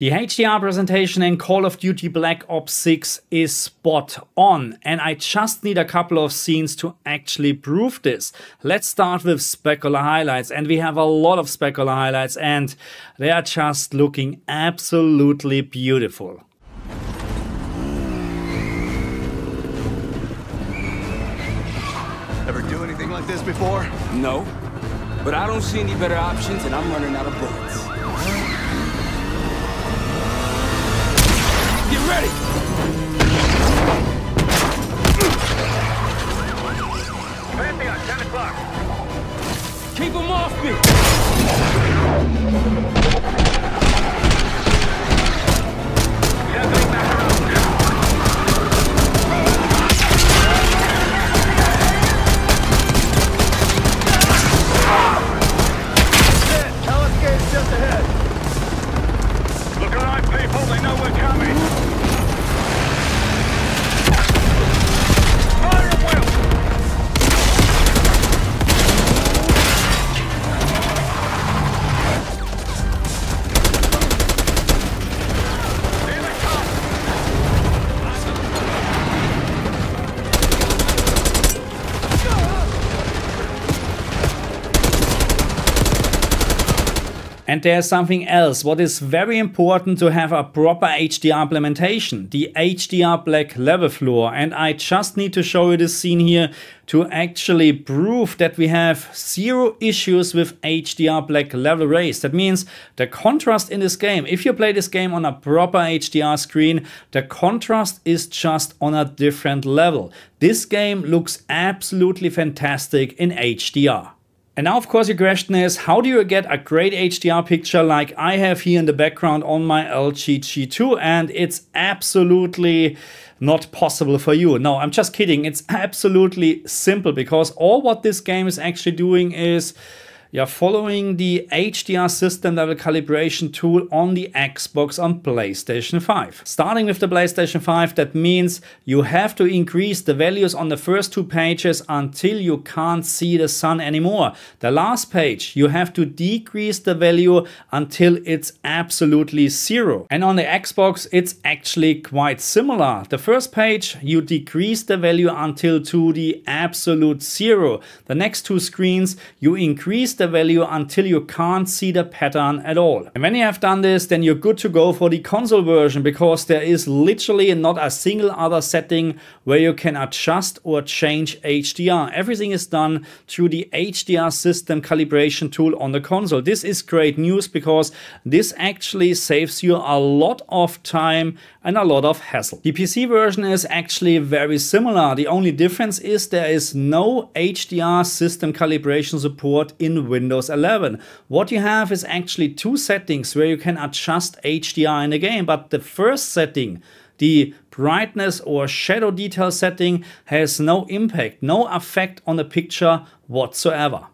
The HDR presentation in Call of Duty Black Ops 6 is spot on, and I just need a couple of scenes to actually prove this. Let's start with specular highlights, and we have a lot of specular highlights, and they are just looking absolutely beautiful. Ever do anything like this before? No, but I don't see any better options, and I'm running out of bullets. Get ready! Command me on 10 o'clock. Keep them off me! Definitely back around. Talus gate's just ahead. Look alive, people. They know we're coming. Fire at will. Here they come. And there's something else what is very important to have a proper HDR implementation, the HDR Black level floor. And I just need to show you this scene here to actually prove that we have zero issues with HDR Black level raise. That means the contrast in this game, if you play this game on a proper HDR screen, the contrast is just on a different level. This game looks absolutely fantastic in HDR. And now, of course, your question is, how do you get a great HDR picture like I have here in the background on my LG G2? And it's absolutely not possible for you. No, I'm just kidding. It's absolutely simple, because all what this game is actually doing is following the HDR system level calibration tool on the Xbox on PlayStation 5. Starting with the PlayStation 5, that means you have to increase the values on the first two pages until you can't see the sun anymore. The last page, you have to decrease the value until it's absolutely zero. And on the Xbox, it's actually quite similar. The first page, you decrease the value until to the absolute zero. The next two screens, you increase the value until you can't see the pattern at all. And when you have done this, then you're good to go for the console version, because there is literally not a single other setting where you can adjust or change HDR. Everything is done through the HDR system calibration tool on the console. This is great news, because this actually saves you a lot of time and a lot of hassle. The PC version is actually very similar. The only difference is there is no HDR system calibration support in Windows 11. What you have is actually two settings where you can adjust HDR in the game, but the first setting, the brightness or shadow detail setting, has no impact, no effect on the picture whatsoever.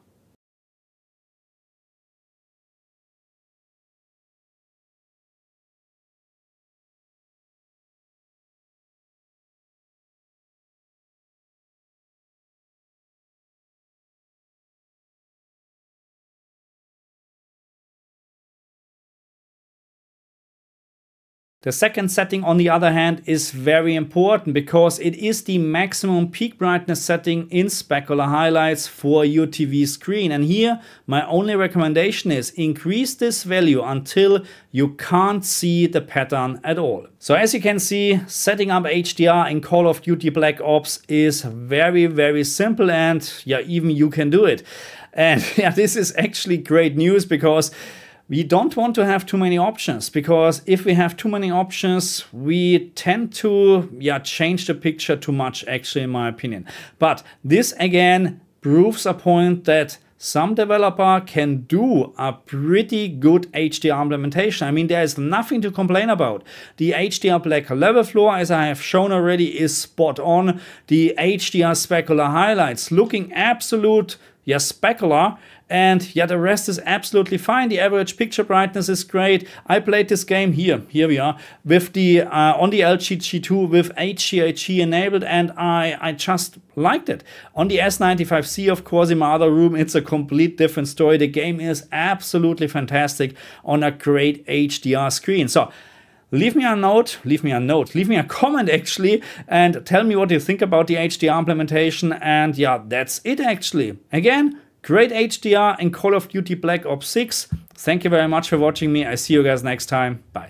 The second setting, on the other hand, is very important, because it is the maximum peak brightness setting in specular highlights for your TV screen. And here, my only recommendation is increase this value until you can't see the pattern at all. So as you can see, setting up HDR in Call of Duty Black Ops is very, very simple, and even you can do it. And this is actually great news, because we don't want to have too many options, because if we have too many options, we tend to change the picture too much, actually, in my opinion. But this again proves a point that some developer can do a pretty good HDR implementation. I mean, there is nothing to complain about. The HDR Black level floor, as I have shown already, is spot on. The HDR specular highlights looking absolute specular, And yeah, the rest is absolutely fine. The average picture brightness is great. I played this game here we are, with the on the LG G2 with HDHD enabled, and I just liked it. On the S95C, of course, in my other room, it's a complete different story. The game is absolutely fantastic on a great HDR screen. So leave me a comment actually, and tell me what you think about the HDR implementation. And yeah, that's it actually. Again, great HDR in Call of Duty Black Ops 6. Thank you very much for watching me. I see you guys next time. Bye.